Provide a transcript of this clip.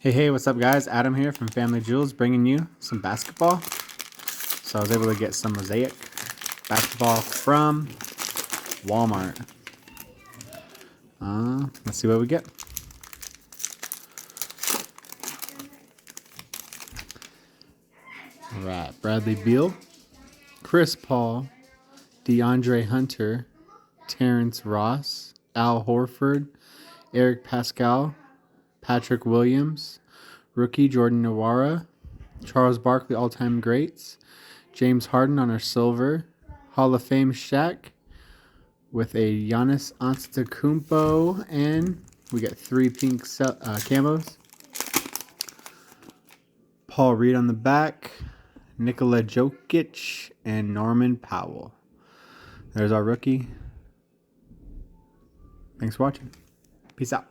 Hey, what's up, guys? Adam here from Family Jewels, bringing you some basketball. So I was able to get some Mosaic basketball from Walmart. Let's see what we get. All right, Bradley Beal, Chris Paul, DeAndre Hunter, Terrence Ross, Al Horford, Eric Pascal, Patrick Williams, rookie Jordan Nwora, Charles Barkley all-time greats, James Harden on our silver, Hall of Fame Shaq with a Giannis Antetokounmpo, and we got 3 pink camos. Paul Reed on the back, Nikola Jokic, and Norman Powell. There's our rookie. Thanks for watching. Peace out.